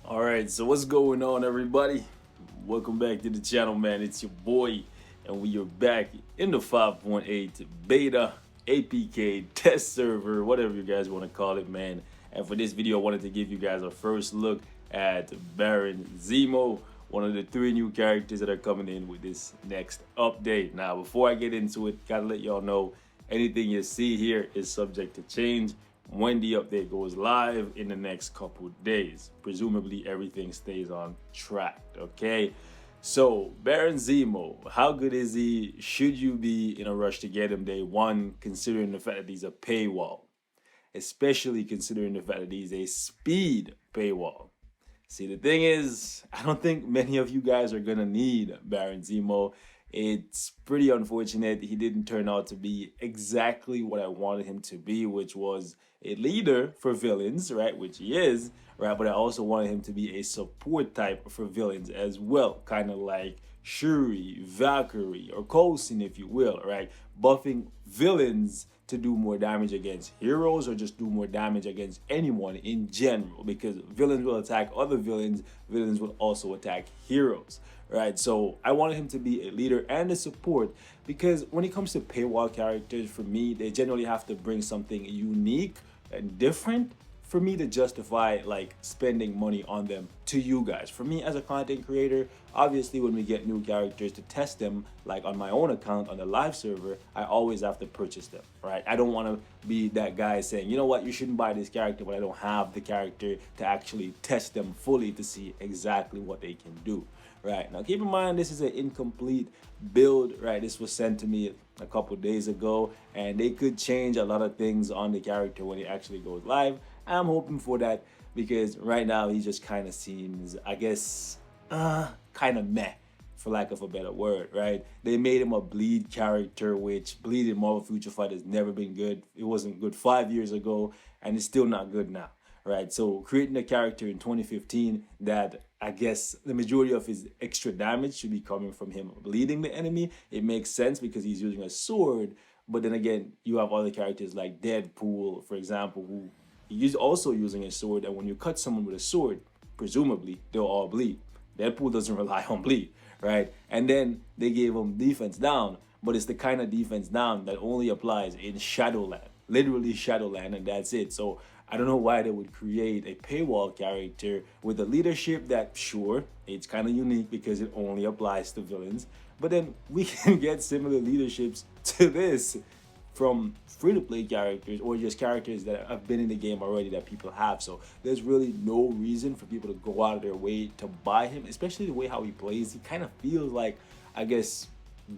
All right, so what's going on, everybody? Welcome back to the channel, man. It's your boy, and we are back in the 5.8 beta APK test server, whatever you guys want to call it, man. And for this video, I wanted to give you guys a first look at Baron Zemo, one of the 3 new characters that are coming in with this next update. Now, before I get into it, gotta let y'all know anything you see here is subject to change when the update goes live in the next couple days. Presumably everything stays on track, okay? So Baron Zemo, how good is he? Should you be in a rush to get him day one, considering the fact that he's a paywall? Especially considering the fact that he's a speed paywall. See, the thing is, I don't think many of you guys are gonna need Baron Zemo. It's pretty unfortunate he didn't turn out to be exactly what I wanted him to be, which was a leader for villains, right? Which he is, right? But I also wanted him to be a support type for villains as well, kind of like Shuri, Valkyrie, or Coulson, if you will, right? Buffing villains to do more damage against heroes or just do more damage against anyone in general, because villains will attack other villains, villains will also attack heroes, right? So I wanted him to be a leader and a support, because when it comes to paywall characters, for me, they generally have to bring something unique and different for me to justify like spending money on them to you guys. For me as a content creator, obviously when we get new characters to test them, like on my own account on the live server, I always have to purchase them, right? I don't want to be that guy saying, you know what, you shouldn't buy this character, but I don't have the character to actually test them fully to see exactly what they can do. Right, now keep in mind this is an incomplete build, right? This was sent to me a couple days ago, and they could change a lot of things on the character when it actually goes live. I'm hoping for that, because right now he just kind of seems, I guess, kind of meh, for lack of a better word, right? They made him a bleed character, which bleed in Marvel Future Fight has never been good. It wasn't good 5 years ago, and it's still not good now, right? So creating a character in 2015 that I guess the majority of his extra damage should be coming from him bleeding the enemy, it makes sense because he's using a sword. But then again, you have other characters like Deadpool, for example, who he's also using a sword, and when you cut someone with a sword, presumably they'll all bleed. Deadpool doesn't rely on bleed, right? And then they gave him defense down, but it's the kind of defense down that only applies in Shadowland, literally Shadowland, and that's it. So I don't know why they would create a paywall character with a leadership that, sure, it's kind of unique because it only applies to villains, but then we can get similar leaderships to this from free-to-play characters or just characters that have been in the game already that people have. So there's really no reason for people to go out of their way to buy him, especially the way how he plays. He kind of feels like, I guess,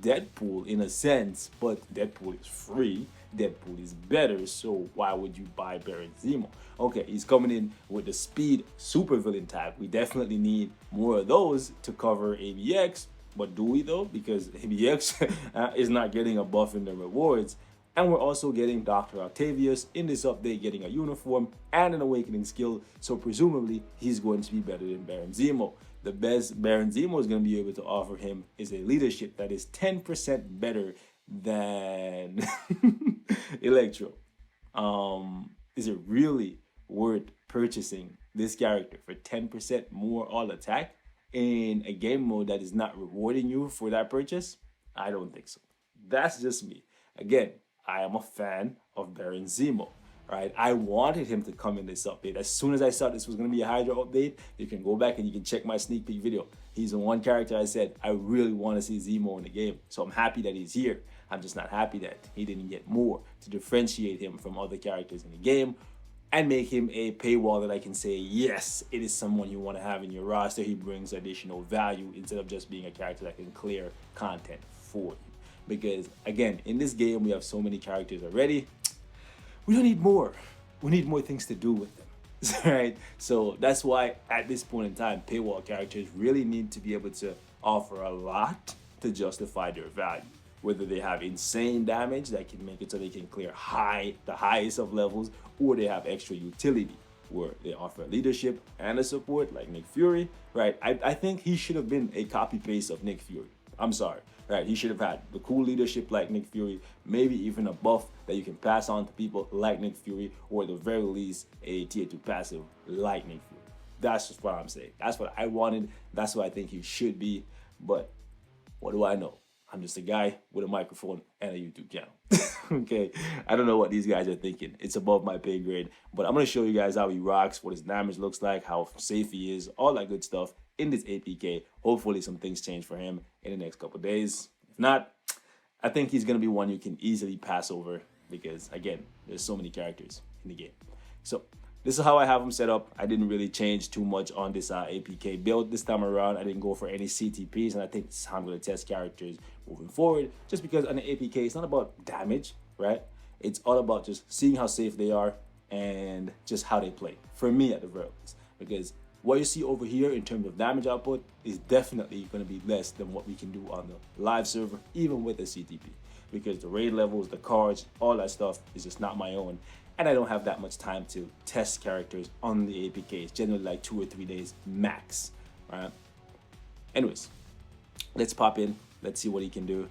Deadpool in a sense, but Deadpool is free. Deadpool is better, so why would you buy Baron Zemo? Okay, he's coming in with the speed supervillain type. We definitely need more of those to cover ABX, but do we though? Because ABX is not getting a buff in the rewards. And we're also getting Dr. Octavius in this update, getting a uniform and an awakening skill, so presumably he's going to be better than Baron Zemo. The best Baron Zemo is going to be able to offer him is a leadership that is 10% better than Electro. Is it really worth purchasing this character for 10% more all attack in a game mode that is not rewarding you for that purchase? I don't think so. That's just me. Again, I am a fan of Baron Zemo, right? I wanted him to come in this update. As soon as I saw this was going to be a Hydra update, you can go back and you can check my sneak peek video. He's the one character I said I really want to see Zemo in the game. So I'm happy that he's here. I'm just not happy that he didn't get more to differentiate him from other characters in the game and make him a paywall that I can say, yes, it is someone you want to have in your roster. He brings additional value instead of just being a character that can clear content for you. Because again, in this game we have so many characters already, we don't need more. We need more things to do with them, right? So that's why at this point in time, paywall characters really need to be able to offer a lot to justify their value. Whether they have insane damage that can make it so they can clear the highest of levels, or they have extra utility where they offer leadership and a support like Nick Fury, right? I think he should have been a copy paste of Nick Fury. I'm sorry, right? He should have had the cool leadership like Nick Fury, maybe even a buff that you can pass on to people like Nick Fury, or at the very least, a tier 2 passive like Nick Fury. That's just what I'm saying. That's what I wanted. That's what I think he should be. But what do I know? I'm just a guy with a microphone and a YouTube channel. Okay, I don't know what these guys are thinking. It's above my pay grade. But I'm gonna show you guys how he rocks, what his damage looks like, how safe he is, all that good stuff in this APK. Hopefully some things change for him in the next couple days. If not, I think he's gonna be one you can easily pass over because again, there's so many characters in the game. So this is how I have him set up. I didn't really change too much on this APK build this time around. I didn't go for any CTPs, and I think this is how I'm going to test characters moving forward. Just because on the APK, it's not about damage, right? It's all about just seeing how safe they are and just how they play. For me, at the very least, because what you see over here in terms of damage output is definitely going to be less than what we can do on the live server, even with the CTP. Because the raid levels, the cards, all that stuff is just not my own. And I don't have that much time to test characters on the APK. It's generally like 2 or 3 days max, right? Anyways, let's pop in. Let's see what he can do.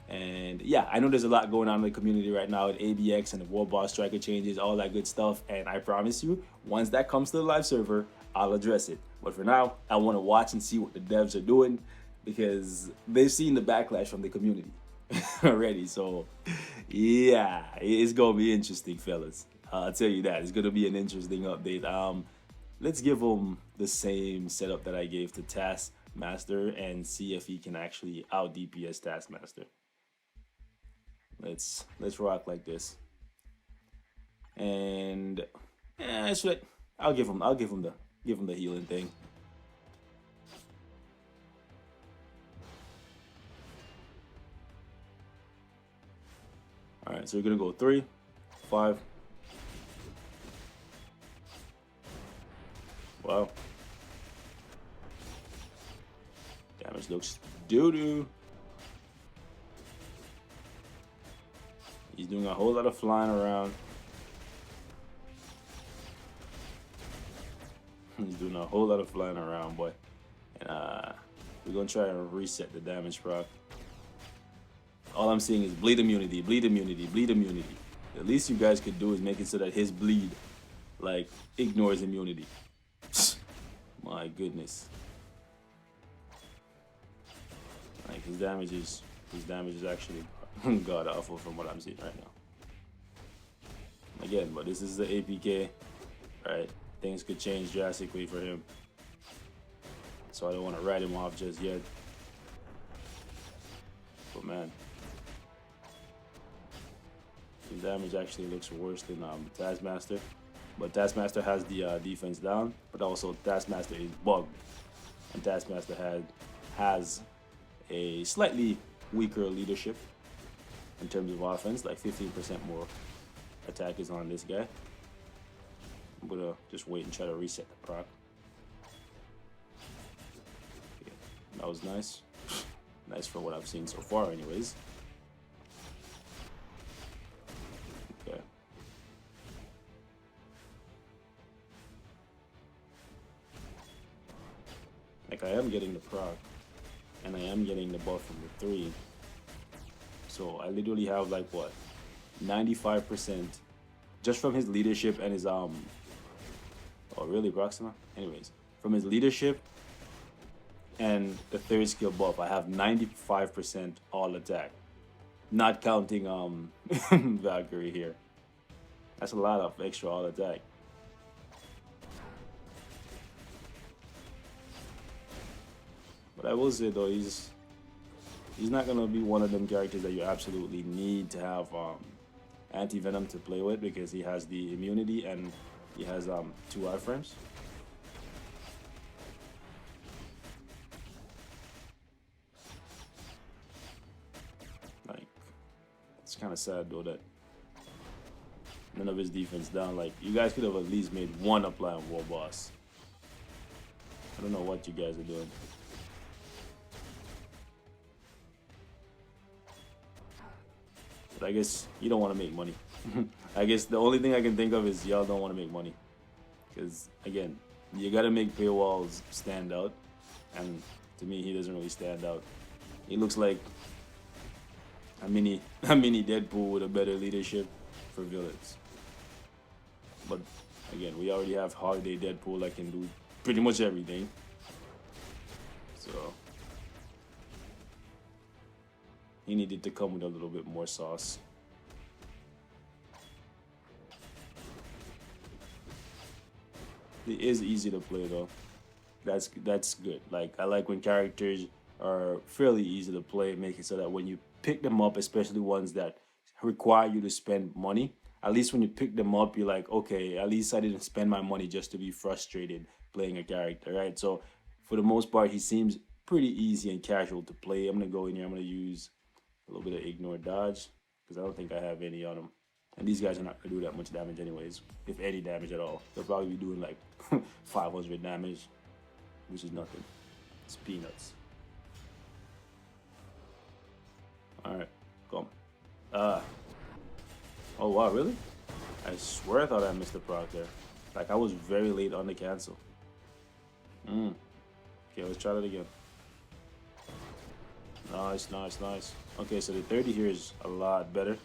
And yeah, I know there's a lot going on in the community right now with ABX and the War Boss Striker changes, all that good stuff. And I promise you, once that comes to the live server, I'll address it. But for now, I want to watch and see what the devs are doing because they've seen the backlash from the community already. So yeah, it's gonna be interesting, fellas. I'll tell you that. It's gonna be an interesting update. Let's give him the same setup that I gave to Taskmaster and see if he can actually out DPS Taskmaster. Let's rock like this. And yeah, that's right. I'll give him the healing thing. All right, so we're gonna go 3, 5. Wow. Damage looks doo-doo. He's doing a whole lot of flying around. He's doing a whole lot of flying around, boy. And we're gonna try and reset the damage proc. All I'm seeing is bleed immunity, bleed immunity, bleed immunity. The least you guys could do is make it so that his bleed, like, ignores immunity. My goodness. Like, his damage is actually god awful from what I'm seeing right now. Again, but this is the APK, right? Things could change drastically for him. So I don't want to write him off just yet. But man, his damage actually looks worse than Taskmaster. But Taskmaster has the defense down, but also Taskmaster is bugged. And Taskmaster has a slightly weaker leadership in terms of offense, like 15% more attack is on this guy. I'm gonna just wait and try to reset the proc. Okay, that was nice. Nice for what I've seen so far anyways. Okay. Like, I am getting the proc, and I am getting the buff from the 3. So I literally have like what, 95% just from his leadership and his oh really, Proxima? Anyways, from his leadership and the 3rd skill buff, I have 95% all attack. Not counting Valkyrie here. That's a lot of extra all attack. But I will say though, he's not gonna be one of them characters that you absolutely need to have anti-venom to play with, because he has the immunity and he has 2 iframes. Like, it's kind of sad though that none of his defense down. Like, you guys could have at least made 1 apply on War Boss. I don't know what you guys are doing. But I guess you don't want to make money. I guess the only thing I can think of is y'all don't want to make money. Because, again, you got to make paywalls stand out. And to me, he doesn't really stand out. He looks like a mini Deadpool with a better leadership for villains. But, again, we already have Holiday Deadpool that can do pretty much everything. So he needed to come with a little bit more sauce. It is easy to play though. That's good. Like, I like when characters are fairly easy to play, make it so that when you pick them up, especially ones that require you to spend money, at least when you pick them up, you're like, okay, at least I didn't spend my money just to be frustrated playing a character, right? So for the most part, he seems pretty easy and casual to play. I'm gonna go in here. I'm gonna use a little bit of ignore dodge because I don't think I have any on him. And these guys are not gonna do that much damage anyways, if any damage at all. They'll probably be doing like 500 damage, which is nothing. It's peanuts. Alright, come. Oh wow, really? I swear I thought I missed the proc there. Like, I was very late on the cancel. Okay, let's try that again. Nice, nice, nice. Okay, so the 30 here is a lot better,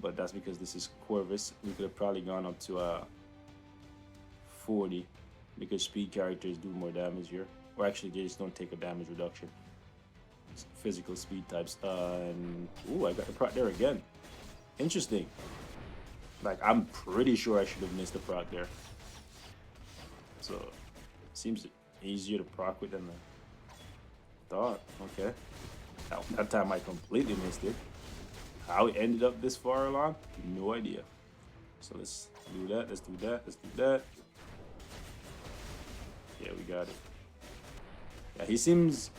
but that's because this is Corvus. We could have probably gone up to 40 because speed characters do more damage here. Or actually, they just don't take a damage reduction. It's physical speed types. And ooh, I got the proc there again. Interesting. Like, I'm pretty sure I should have missed the proc there. So, seems easier to proc with than I thought. Okay. That time I completely missed it. How it ended up this far along, no idea. So let's do that, let's do that, let's do that. Yeah, we got it. Yeah, he seems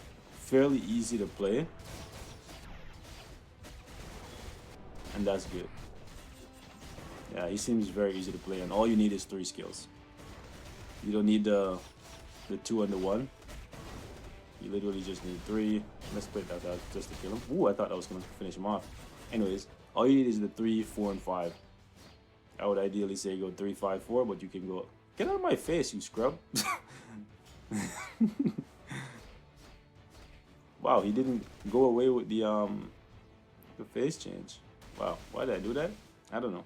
fairly easy to play. And that's good. Yeah, he seems very easy to play, and all you need is 3 skills. You don't need the 2 and the 1. You literally just need 3. Let's play that out just to kill him. Ooh, I thought that was gonna finish him off. Anyways, all you need is the 3, 4, and 5. I would ideally say go 3, 5, 4, but you can go. Get out of my face, you scrub. Wow, he didn't go away with the face change. Wow, why did I do that? I don't know.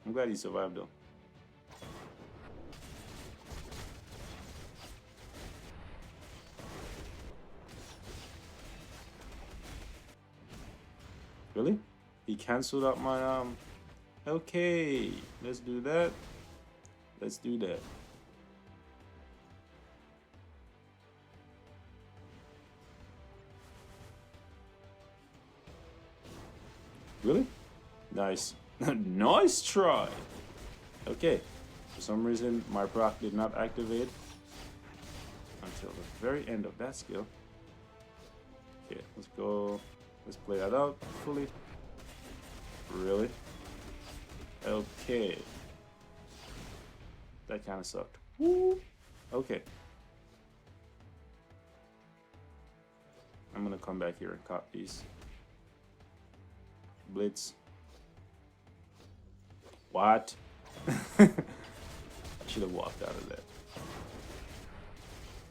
I'm glad he survived though. Really? He canceled out my okay, let's do that. Let's do that. Really? Nice. Nice try. Okay. For some reason, my proc did not activate until the very end of that skill. Okay, let's go. Let's play that out fully. Really? Okay. That kind of sucked. Woo. Okay. I'm gonna come back here and cop these. Blitz. What? I should have walked out of that.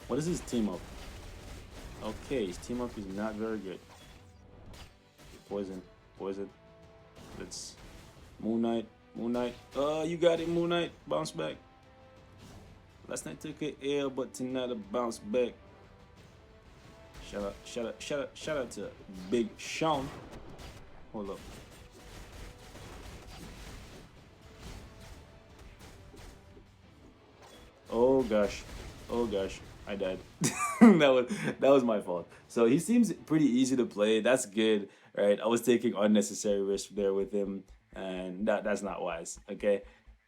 What is his team up? Okay, his team up is not very good. Poison, poison. Let's Moon Knight, Moon Knight. Oh, you got it, Moon Knight. Bounce back. Last night took an L, but tonight a bounce back. Shout out, shout out, shout out, shout out to Big Sean. Hold up. Oh gosh, oh gosh, I died. that was my fault. So he seems pretty easy to play. That's good, right? I was taking unnecessary risk there with him, and that's not wise. Okay.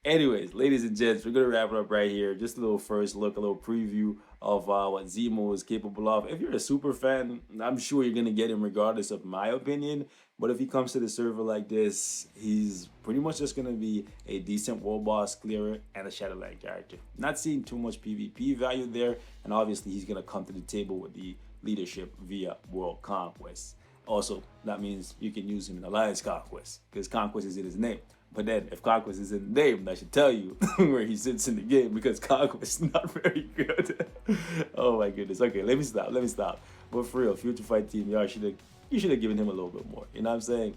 Anyways, ladies and gents, we're gonna wrap it up right here. Just a little first look, a little preview of what ZEMO is capable of. If you're a super fan, I'm sure you're gonna get him regardless of my opinion. But if he comes to the server like this, he's pretty much just gonna be a decent world boss clearer and a Shadowland character. Not seeing too much PvP value there, and obviously he's gonna come to the table with the leadership via world conquest. Also, that means you can use him in Alliance Conquest, because Conquest is in his name. But then, if Conquest is in the name, I should tell you where he sits in the game, because Conquest is not very good. Oh my goodness. Okay, let me stop. But for real, Future Fight team, you should have given him a little bit more. You know what I'm saying?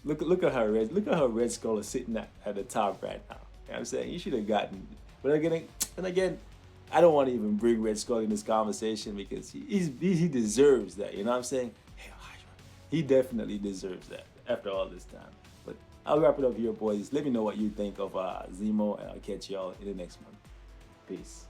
Look at how Red Skull is sitting at the top right now. You know what I'm saying? You should have gotten. But again, And again, I don't want to even bring Red Skull in this conversation because he deserves that. You know what I'm saying? He definitely deserves that after all this time. But I'll wrap it up here, boys. Let me know what you think of ZEMO, and I'll catch y'all in the next one. Peace.